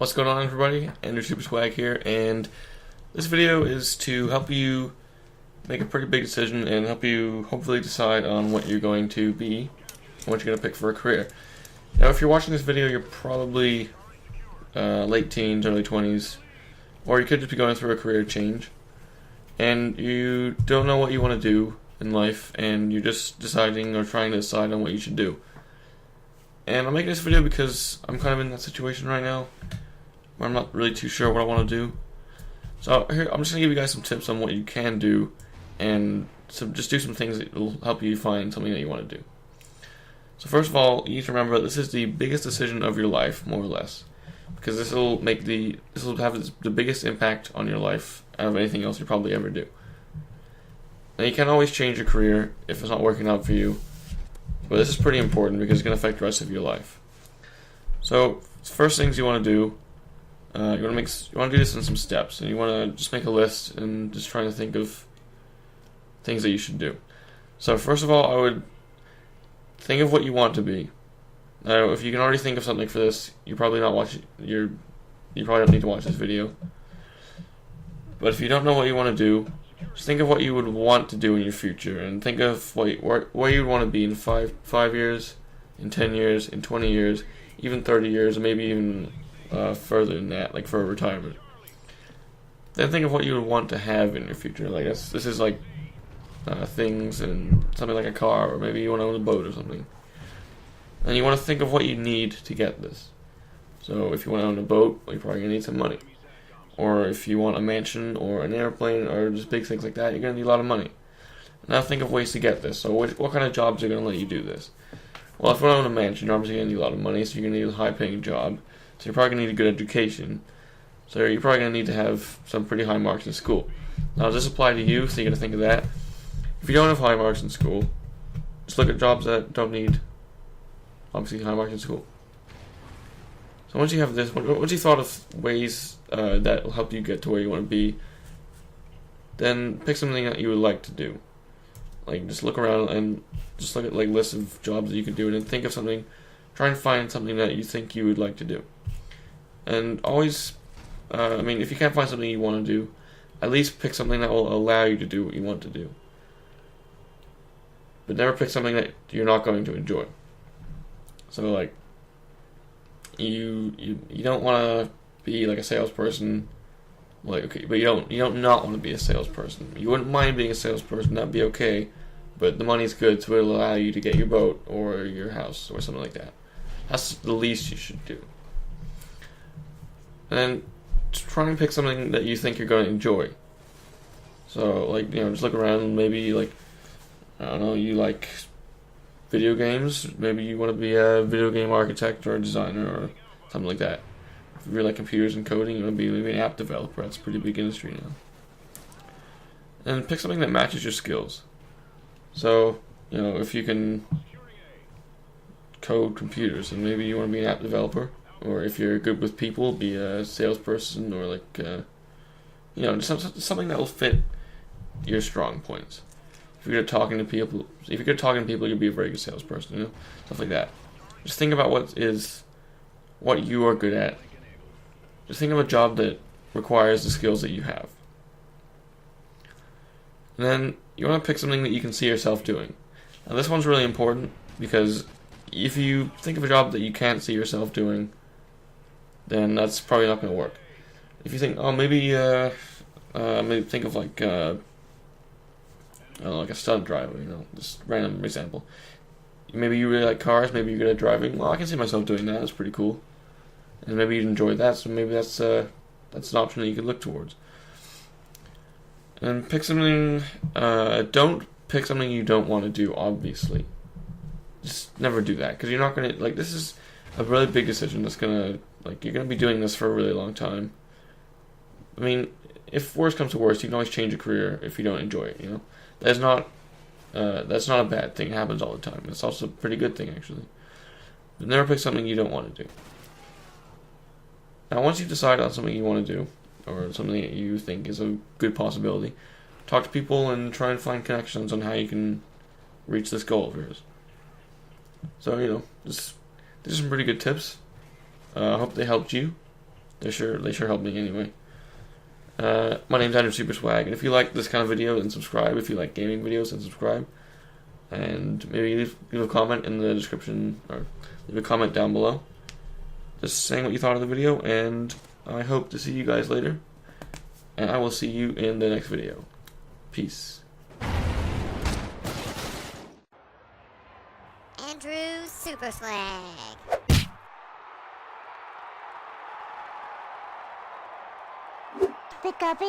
What's going on, everybody? Andrew SuperSwag here, and this video is to help you make a pretty big decision and help you hopefully decide on what you're going to be and what you're going to pick for a career. Now, if you're watching this video, you're probably late teens, early 20s, or you could just be going through a career change, and you don't know what you want to do in life, and you're just deciding or trying to decide on what you should do. And I'm making this video because I'm kind of in that situation right now, where I'm not really too sure what I want to do. So here, I'm just going to give you guys some tips on what you can do, and just do some things that will help you find something that you want to do. So first of all, you need to remember this is the biggest decision of your life, more or less, because this will have the biggest impact on your life out of anything else you probably ever do. Now, you can always change your career if it's not working out for you, but this is pretty important because it's going to affect the rest of your life. So first things you want to do, you want to do this in some steps, and you want to just make a list and just try to think of things that you should do. So first of all, I would think of what you want to be. Now, if you can already think of something for this, you probably don't need to watch this video. But if you don't know what you want to do, just think of what you would want to do in your future, and think of where you would want to be in 5 years, in 10 years, in 20 years, even 30 years, or maybe even further than that, like for a retirement. Then think of what you would want to have in your future. Like this is like things and something like a car, or maybe you want to own a boat or something. And you want to think of what you need to get this. So if you want to own a boat, well, you're probably going to need some money. Or if you want a mansion or an airplane or just big things like that, you're going to need a lot of money. Now think of ways to get this. So what kind of jobs are going to let you do this? Well, if you want to own a mansion, you're obviously going to need a lot of money, so you're going to need a high-paying job. So you're probably going to need a good education. So you're probably going to need to have some pretty high marks in school. Now, does this apply to you? So you got to think of that. If you don't have high marks in school, just look at jobs that don't need, obviously, high marks in school. So once you have this, once you thought of ways that will help you get to where you want to be, then pick something that you would like to do. Like, just look around and just look at like lists of jobs that you could do, and then think of something. Try and find something that you think you would like to do. And always, if you can't find something you want to do, at least pick something that will allow you to do what you want to do. But never pick something that you're not going to enjoy. So like, you don't want to be like a salesperson, like, okay, but you don't not want to be a salesperson. You wouldn't mind being a salesperson, that'd be okay, but the money's good, so it'll allow you to get your boat or your house or something like that. That's the least you should do. And then try and pick something that you think you're going to enjoy. So like, just look around. Maybe like, I don't know, you like video games. Maybe you want to be a video game architect or a designer or something like that. If you really like computers and coding, you want to be maybe an app developer. That's a pretty big industry now. And pick something that matches your skills. So, if you can code computers, then maybe you want to be an app developer. Or if you're good with people, be a salesperson, or like, just something that will fit your strong points. If you're good at talking to people, you'll be a very good salesperson, stuff like that. Just think about what you are good at. Just think of a job that requires the skills that you have. And then you want to pick something that you can see yourself doing. Now this one's really important, because if you think of a job that you can't see yourself doing, then that's probably not going to work. If you think, maybe think of like, like a stunt driver, just random example. Maybe you really like cars, maybe you're good at driving. Well, I can see myself doing that, that's pretty cool. And maybe you'd enjoy that, so maybe that's an option that you could look towards. And pick something, don't pick something you don't want to do, obviously. Just never do that, because you're not going to, this is a really big decision that's going to, you're going to be doing this for a really long time. I mean, if worse comes to worse, you can always change a career if you don't enjoy it, That's not a bad thing. It happens all the time. It's also a pretty good thing, actually. But never pick something you don't want to do. Now, once you decide on something you want to do, or something that you think is a good possibility, talk to people and try and find connections on how you can reach this goal of yours. So, these are some pretty good tips. I hope they helped you. They sure help me anyway. My name's Andrew SuperSwag, and if you like this kind of video, then subscribe. If you like gaming videos, then subscribe. And maybe leave a comment in the description, or leave a comment down below, just saying what you thought of the video, and I hope to see you guys later. And I will see you in the next video. Peace. Andrew SuperSwag. Pick up